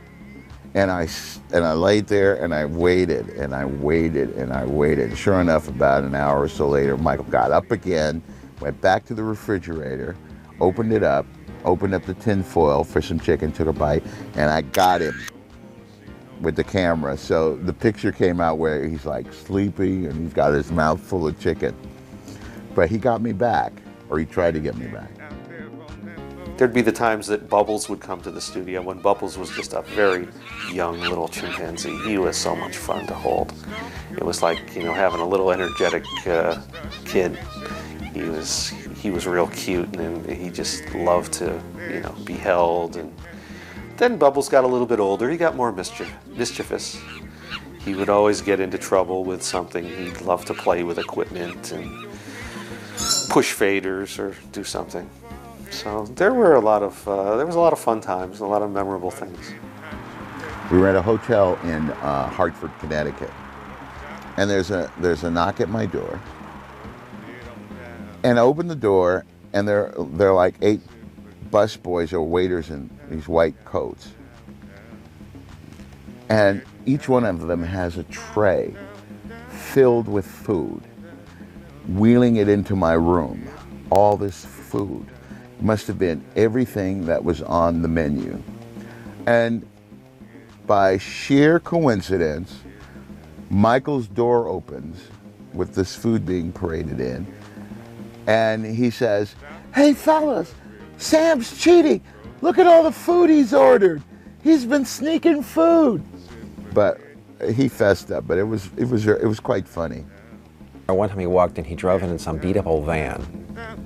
And I laid there and I waited and I waited and I waited. Sure enough, about an hour or so later, Michael got up again, went back to the refrigerator, opened it up, opened up the tin foil for some chicken, took a bite, and I got him with the camera. So the picture came out where he's like sleepy and he's got his mouth full of chicken. But he got me back, or he tried to get me back. There'd be the times that Bubbles would come to the studio when Bubbles was just a very young little chimpanzee. He was so much fun to hold. It was like, you know, having a little energetic kid. He was real cute, and he just loved to, you know, be held. And then Bubbles got a little bit older. He got more mischievous. He would always get into trouble with something. He'd love to play with equipment and push faders or do something. So there was a lot of fun times, a lot of memorable things. We were at a hotel in Hartford, Connecticut, and there's a knock at my door. And I open the door, and there are like 8 bus boys or waiters in these white coats, and each one of them has a tray filled with food, wheeling it into my room. All this food. Must have been everything that was on the menu. And by sheer coincidence, Michael's door opens with this food being paraded in, and he says, "Hey fellas, Sam's cheating. Look at all the food he's ordered. He's been sneaking food." But he fessed up, but it was quite funny. One time he walked in, he drove in some beat up old van.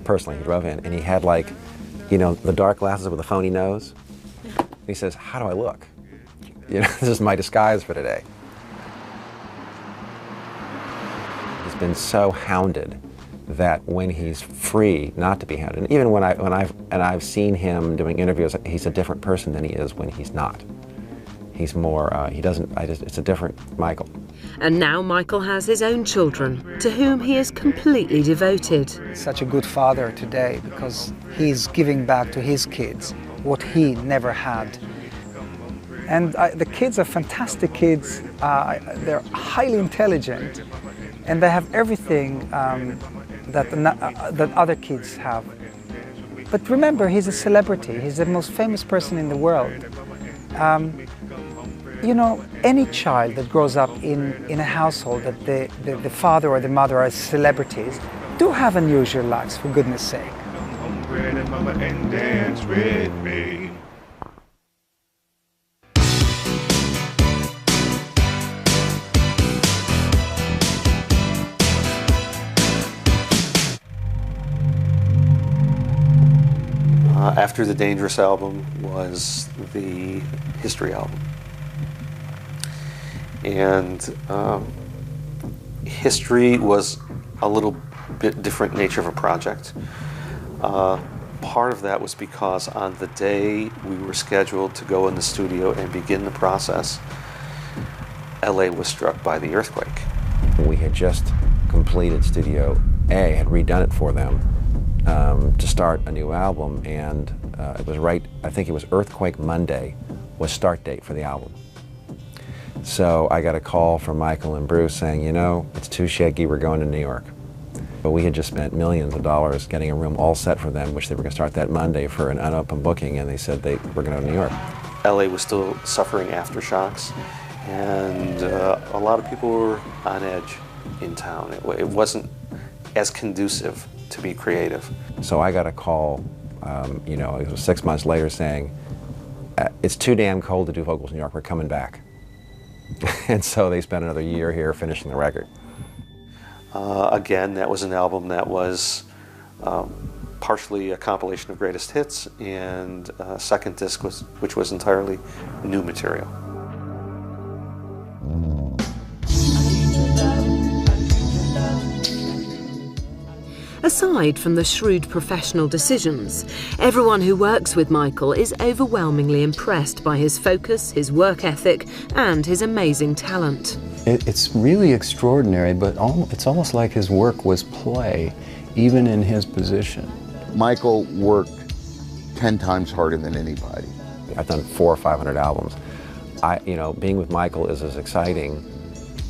Personally, he drove in, and he had like, you know, the dark glasses with a phony nose. And he says, "How do I look? You know, this is my disguise for today." He's been so hounded that when he's free, not to be hounded. And even when I've seen him doing interviews, he's a different person than he is when he's not. He's more, it's a different Michael. And now Michael has his own children, to whom he is completely devoted. Such a good father today because he's giving back to his kids what he never had. And the kids are fantastic kids. They're highly intelligent, and they have everything that other kids have. But remember, he's a celebrity. He's the most famous person in the world. You know, any child that grows up in a household that the father or the mother are celebrities do have unusual lives, for goodness sake. After the Dangerous album was the History album. And History was a little bit different nature of a project. Part of that was because on the day we were scheduled to go in the studio and begin the process, LA was struck by the earthquake. We had just completed Studio A, had redone it for them to start a new album, and it was I think it was Earthquake Monday was start date for the album. So I got a call from Michael and Bruce saying, you know, it's too shaky, we're going to New York. But we had just spent millions of dollars getting a room all set for them, which they were going to start that Monday for an unopened booking, and they said they were going to go to New York. LA was still suffering aftershocks, and a lot of people were on edge in town. It wasn't as conducive to be creative. So I got a call, you know, it was 6 months later saying, it's too damn cold to do vocals in New York, we're coming back. And so they spent another year here finishing the record. Again, that was an album that was partially a compilation of greatest hits, and a second disc which was entirely new material. Aside from the shrewd professional decisions, everyone who works with Michael is overwhelmingly impressed by his focus, his work ethic, and his amazing talent. It's really extraordinary, but it's almost like his work was play, even in his position. Michael worked 10 times harder than anybody. I've done 400 or 500 albums. You know, being with Michael is as exciting,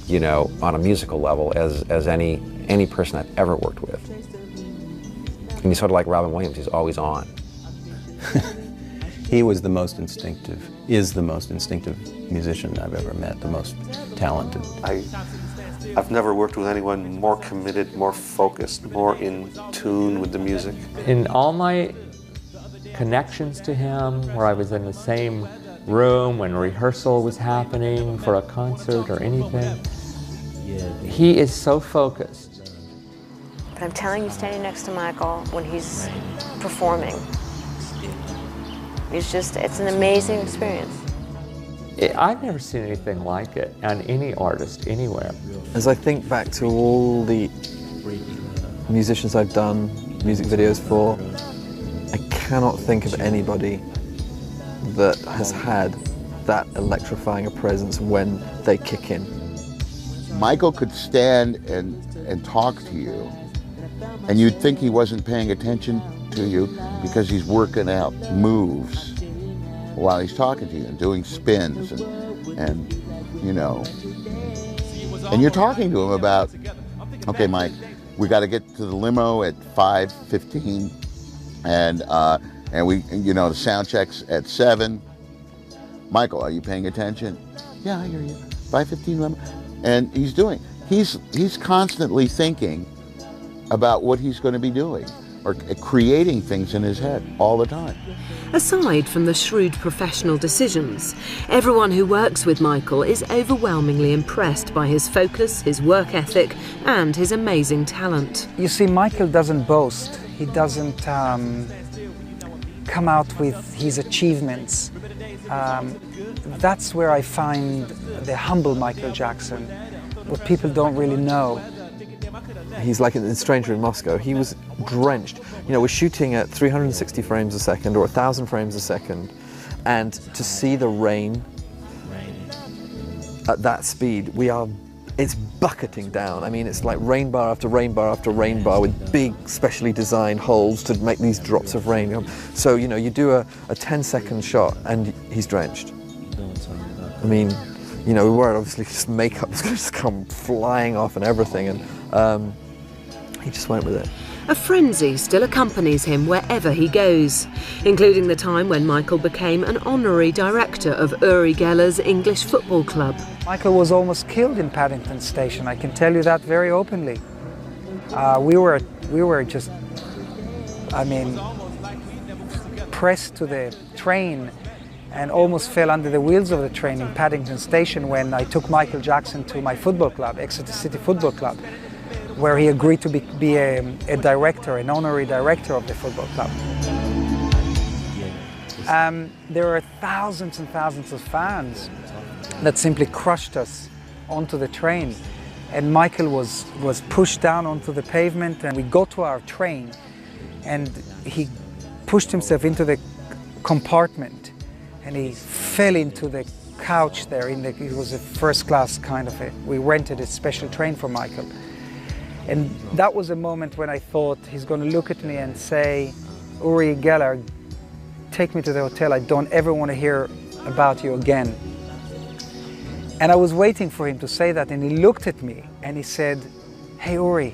you know, on a musical level as any person I've ever worked with. And he's sort of like Robin Williams, he's always on. He was the most instinctive, is the most instinctive musician I've ever met, the most talented. I've never worked with anyone more committed, more focused, more in tune with the music. In all my connections to him, where I was in the same room when rehearsal was happening for a concert or anything, he is so focused. But I'm telling you, standing next to Michael when he's performing, it's an amazing experience. I've never seen anything like it on any artist anywhere. As I think back to all the musicians I've done music videos for, I cannot think of anybody that has had that electrifying a presence when they kick in. Michael could stand and talk to you, and you'd think he wasn't paying attention to you because he's working out moves while he's talking to you and doing spins and you know. And you're talking to him about, okay, Mike, we got to get to the limo at 5:15, and we, you know, the sound check's at 7. Michael, are you paying attention? Yeah, I hear you. 5:15 limo, and he's constantly thinking about what he's going to be doing or creating things in his head all the time. Aside from the shrewd professional decisions, everyone who works with Michael is overwhelmingly impressed by his focus, his work ethic, and his amazing talent. You see, Michael doesn't boast. He doesn't come out with his achievements. That's where I find the humble Michael Jackson, what people don't really know. he's like in Stranger in Moscow. He was drenched. You know, we're shooting at 360 frames a second or 1,000 frames a second, and to see the rain at that speed, it's bucketing down. I mean, it's like rain bar after rain bar after rain bar with big specially designed holes to make these drops of rain. So, you know, you do a 10-second shot and he's drenched. I mean, you know, we were obviously just makeup was going to just come flying off and everything, and he just went with it. A frenzy still accompanies him wherever he goes, including the time when Michael became an honorary director of Uri Geller's English football club. Michael was almost killed in Paddington Station, I can tell you that very openly. We were just, I mean, pressed to the train and almost fell under the wheels of the train in Paddington Station when I took Michael Jackson to my football club, Exeter City Football Club, where he agreed to be a director, an honorary director of the football club. There were thousands and thousands of fans that simply crushed us onto the train. And Michael was pushed down onto the pavement, and we got to our train and he pushed himself into the compartment and he fell into the couch there. It was a first class kind of we rented a special train for Michael. And that was a moment when I thought he's going to look at me and say, Uri Geller, take me to the hotel. I don't ever want to hear about you again. And I was waiting for him to say that, and he looked at me and he said, hey Uri,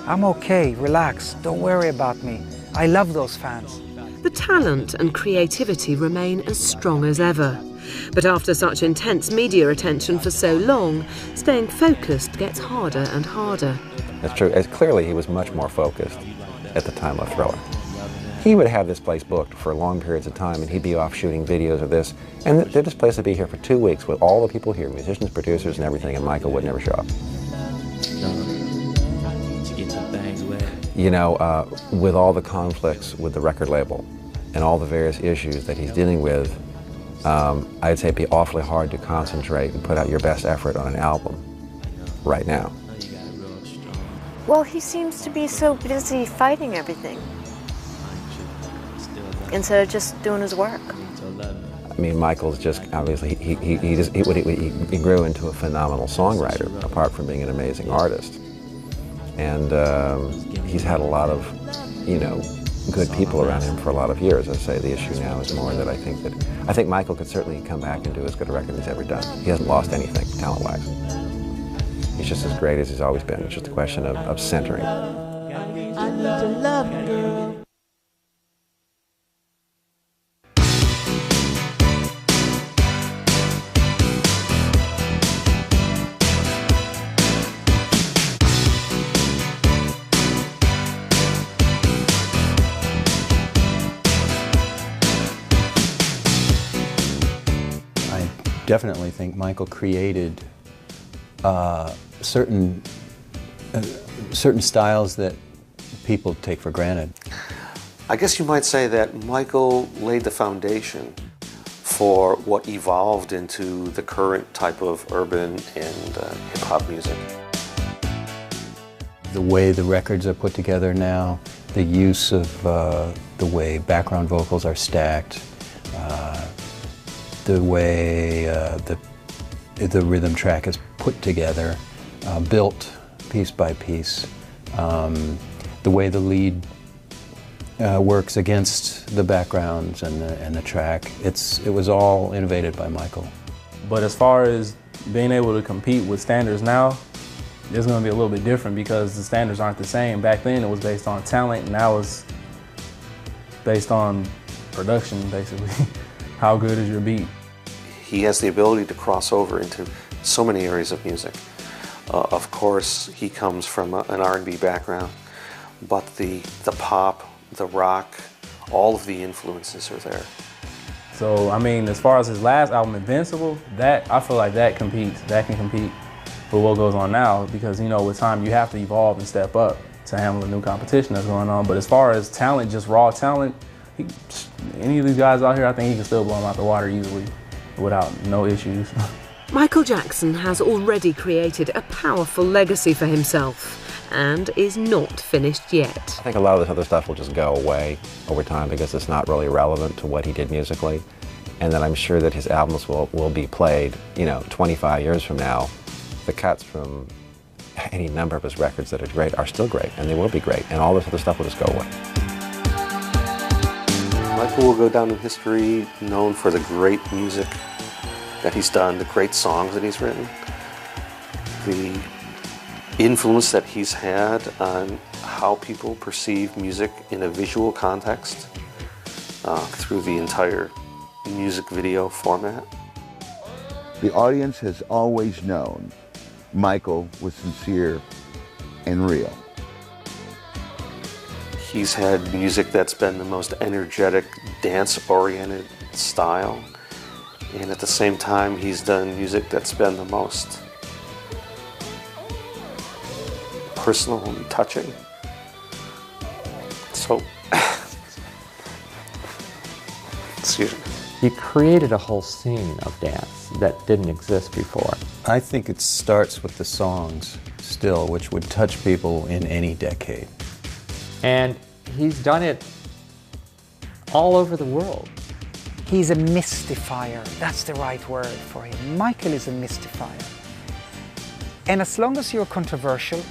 I'm okay, relax, don't worry about me. I love those fans. The talent and creativity remain as strong as ever. But after such intense media attention for so long, staying focused gets harder and harder. That's true. Clearly, he was much more focused at the time of Thriller. He would have this place booked for long periods of time, and he'd be off shooting videos of this. And this place would be here for 2 weeks with all the people here, musicians, producers, and everything, and Michael would never show up. You know, with all the conflicts with the record label and all the various issues that he's dealing with, I'd say it'd be awfully hard to concentrate and put out your best effort on an album right now. Well, he seems to be so busy fighting everything instead of just doing his work. I mean, Michael's just obviously he grew into a phenomenal songwriter, apart from being an amazing artist. And he's had a lot of, you know, good people around him for a lot of years. I'd say the issue now is more that I think Michael could certainly come back and do as good a record as he's ever done. He hasn't lost anything talent-wise. He's just as great as he's always been. It's just a question of centering. I need to love you, girl. I definitely think Michael created certain styles that people take for granted. I guess you might say that Michael laid the foundation for what evolved into the current type of urban and hip-hop music. The way the records are put together now, the use of the way background vocals are stacked, the way the rhythm track is put together, built piece by piece, the way the lead works against the backgrounds and the track. It was all innovated by Michael. But as far as being able to compete with standards now, it's going to be a little bit different because the standards aren't the same. Back then it was based on talent, and now it's based on production, basically. How good is your beat? He has the ability to cross over into so many areas of music. Of course, he comes from an R&B background, but the pop, the rock, all of the influences are there. So, I mean, as far as his last album, Invincible, I feel like that can compete with what goes on now, because, you know, with time you have to evolve and step up to handle the new competition that's going on. But as far as talent, just raw talent, any of these guys out here, I think he can still blow them out the water easily without no issues. Michael Jackson has already created a powerful legacy for himself and is not finished yet. I think a lot of this other stuff will just go away over time because it's not really relevant to what he did musically. And then I'm sure that his albums will be played, 25 years from now. The cuts from any number of his records that are great are still great, and they will be great, and all this other stuff will just go away. Michael will go down in history known for the great music that he's done, the great songs that he's written, the influence that he's had on how people perceive music in a visual context through the entire music video format. The audience has always known Michael was sincere and real. He's had music that's been the most energetic, dance-oriented style, and at the same time he's done music that's been the most personal and touching. So, excuse me. He created a whole scene of dance that didn't exist before. I think it starts with the songs still, which would touch people in any decade. And he's done it all over the world. He's a mystifier. That's the right word for him. Michael is a mystifier. And as long as you're controversial,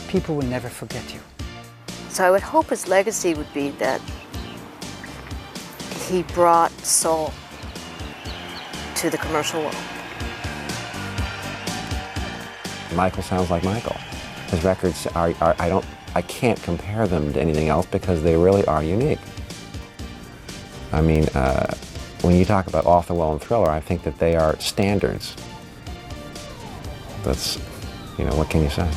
people will never forget you. So I would hope his legacy would be that he brought soul to the commercial world. Michael sounds like Michael. His records I can't compare them to anything else because they really are unique. I mean, when you talk about Off the Wall and Thriller, I think that they are standards. That's, what can you say?